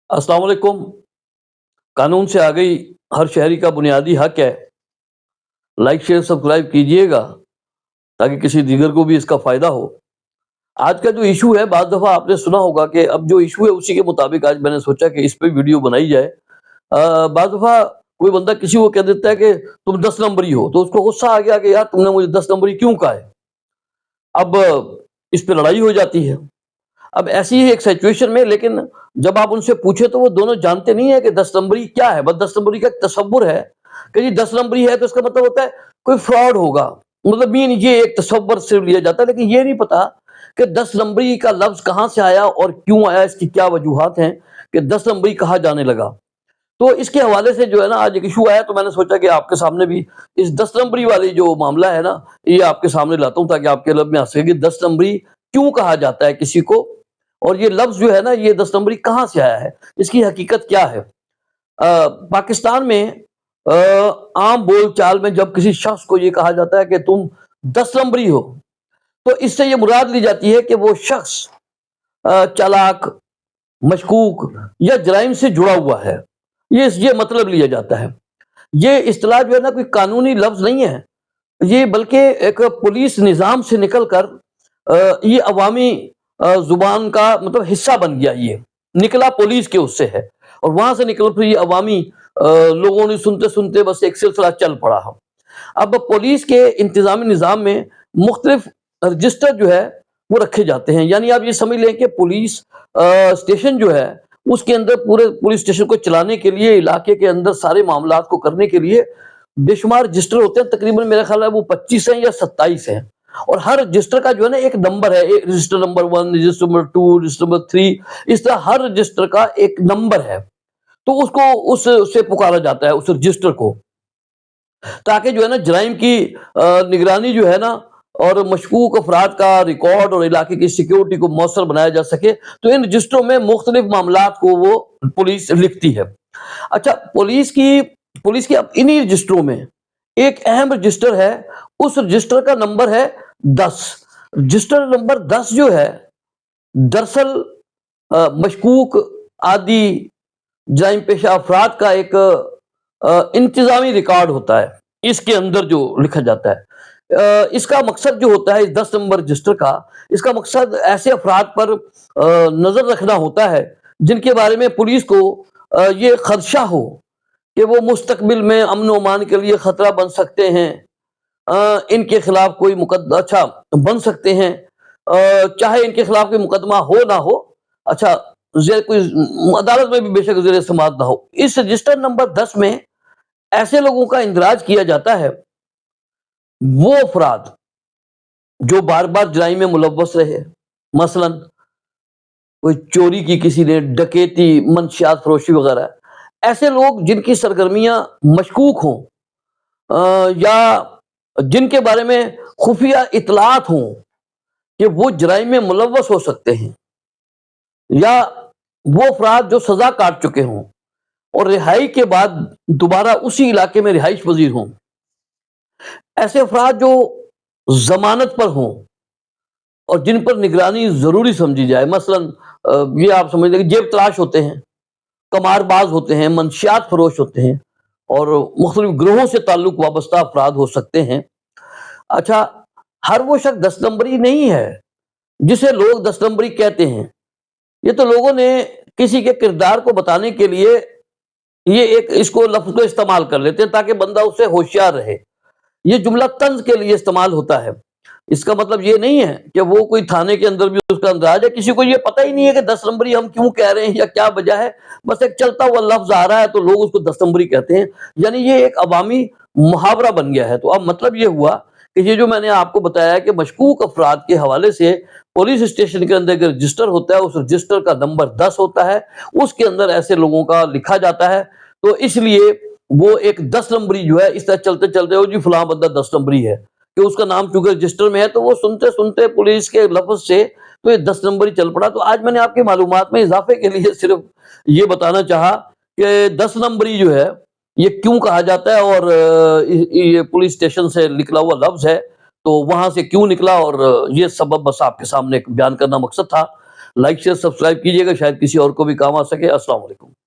अस्सलाम वालेकुम। कानून से आ गई हर शहरी का बुनियादी हक है। लाइक शेयर सब्सक्राइब कीजिएगा ताकि किसी दीगर को भी इसका फ़ायदा हो। आज का जो इशू है, बाज़ दफ़ा आपने सुना होगा कि अब जो इशू है उसी के मुताबिक आज मैंने सोचा कि इस पे वीडियो बनाई जाए। बाज़ दफ़ा कोई बंदा किसी को कह देता है कि तुम 10 नंबरी हो, तो उसको गुस्सा आ गया कि यार तुमने मुझे 10 नंबरी क्यों कहा है? अब इस पे लड़ाई हो जाती है। अब ऐसी ही एक सिचुएशन में, लेकिन जब आप उनसे पूछे तो वो दोनों जानते नहीं है कि 10 नंबरी क्या है। बस 10 नंबरी का एक तसव्वुर है कि जी 10 नंबरी है तो इसका मतलब होता है कोई फ्रॉड होगा। मतलब ये एक तसव्वुर सिर्फ लिया जाता है, लेकिन ये नहीं पता कि 10 नंबरी का लफ्ज़ कहाँ से आया और क्यों आया, इसकी क्या वजूहात हैं कि 10 नंबरी कहा जाने लगा। तो इसके हवाले से जो है ना आज एक इशू आया, तो मैंने सोचा कि आपके सामने भी इस 10 नंबरी वाली जो मामला है ना, ये आपके सामने लाता हूँ ताकि आपके लब में आ सके कि 10 नंबरी क्यों कहा जाता है किसी को, और ये लफ्ज़ जो है ना, ये 10 नंबरी कहाँ से आया है, इसकी हकीकत क्या है। पाकिस्तान में आम बोलचाल में जब किसी शख्स को ये कहा जाता है कि तुम 10 नंबरी हो, तो इससे ये मुराद ली जाती है कि वो शख्स चालाक, मशकूक या जराइम से जुड़ा हुआ है। ये मतलब लिया जाता है। ये इस्तिलाह जो है ना, कोई कानूनी लफ्ज़ नहीं है, ये बल्कि एक पुलिस निज़ाम से निकल कर ये अवामी ज़ुबान का मतलब हिस्सा बन गया। ये निकला पुलिस के उससे है, और वहाँ से निकल फिर ये अवामी लोगों ने सुनते-सुनते बस एक सिलसिला चल पड़ा। अब पुलिस के इंतज़ामी निज़ाम में मुख्तलिफ रजिस्टर जो है वो रखे जाते हैं। यानी आप ये समझ लें कि पुलिस स्टेशन जो है, उसके अंदर पूरे पुलिस स्टेशन को चलाने के लिए, इलाके के अंदर सारे मामलात को करने के लिए बेशुमार रजिस्टर होते हैं। तकरीबन मेरा ख्याल है वो 25 हैं या 27 हैं, और हर रजिस्टर का जो है ना एक नंबर है। एक register number 1, register number 2, register number 3, इस तरह हर रजिस्टर का एक नंबर है। तो उसको उससे पुकारा जाता है उस रजिस्टर को, ताकि जो है ना जराइम की निगरानी जो है ना, और मशकूक अफराद का रिकॉर्ड और इलाके की सिक्योरिटी को मौसर बनाया जा सके। तो इन रजिस्टरों में मुख्तलिफ मामलात को वो पुलिस लिखती है। अच्छा, पुलिस की अब इन्हीं रजिस्टरों में एक अहम रजिस्टर है। उस रजिस्टर का नंबर है 10। रजिस्टर नंबर 10 जो है, दरअसल मशकूक आदि जराइम पेशा अफराद का एक इंतजामी रिकॉर्ड होता है। इसके अंदर जो लिखा जाता है, इसका मकसद जो होता है इस 10 नंबर रजिस्टर का, इसका मकसद ऐसे अफराद पर नजर रखना होता है जिनके बारे में पुलिस को ये खदशा हो कि वो मुस्तकबिल में अमन और अमान के लिए खतरा बन सकते हैं। इनके खिलाफ कोई मुकदमा अच्छा बन सकते हैं, चाहे इनके खिलाफ कोई मुकदमा हो ना हो। अच्छा, कोई अदालत में भी बेशक जेर समाअत ना हो। इस रजिस्टर नंबर 10 में ऐसे लोगों का इंदराज किया जाता है, वो अफराद जो बार बार जराइम में मुलव्वस रहे। मसलन कोई चोरी की किसी ने, डकैती, मंशियात फरोशी वगैरह, ऐसे लोग जिनकी सरगर्मियां मशकूक हों, या जिनके बारे में खुफिया इतलात हों कि वो जराइम में मुलव्वस हो सकते हैं, या वो अफराद जो सजा काट चुके हों और रिहाई के बाद दोबारा उसी इलाके में रिहाइश पजीर हों, ऐसे अफराद जो जमानत पर हों और जिन पर निगरानी जरूरी समझी जाए। मसलन ये आप समझ लें कि जेब तलाश होते हैं, कमारबाज होते हैं, मंशियात फरोश होते हैं, और मुख्तलिफ ग्रोहों से ताल्लुक वाबस्ता अफराद हो सकते हैं। अच्छा, हर वो शख्स 10 नंबरी नहीं है जिसे लोग 10 नंबरी कहते हैं। ये तो लोगों ने किसी के किरदार को बताने के लिए ये एक इसको लफ्ज को इस्तेमाल कर लेते हैं ताकि बंदा उससे होशियार रहे। ये जुमला तंज के लिए इस्तेमाल होता है। इसका मतलब ये नहीं है कि वो कोई थाने के अंदर भी उसका अंदाज है। किसी को ये पता ही नहीं है कि 10 नंबरी हम क्यों कह रहे हैं या क्या वजह है। बस एक चलता हुआ लफ्ज आ रहा है तो लोग उसको 10 नंबरी कहते हैं। यानी ये एक अवामी मुहावरा बन गया है। तो अब मतलब ये हुआ कि ये जो मैंने आपको बताया कि मशकूक अफराद के हवाले से पुलिस स्टेशन के अंदर एक रजिस्टर होता है, उस रजिस्टर का नंबर 10 होता है, उसके अंदर ऐसे लोगों का लिखा जाता है। तो इसलिए वो एक 10 नंबरी जो है, इस तरह चलते चलते हो जी फलां बंदा 10 नंबरी है, कि उसका नाम चूंकि रजिस्टर में है, तो वो सुनते सुनते पुलिस के लफ्ज से तो ये 10 नंबर ही चल पड़ा। तो आज मैंने आपकी मालूमात में इजाफे के लिए सिर्फ ये बताना चाहा कि 10 नंबरी जो है ये क्यों कहा जाता है, और ये पुलिस स्टेशन से निकला हुआ लफ्ज है, तो वहां से क्यों निकला, और ये सबब बस आपके सामने एक बयान करना मकसद था। لائک شیئر سبسکرائب کیجیے گا، شاید کسی اور کو بھی کام آ سکے۔ السلام علیکم۔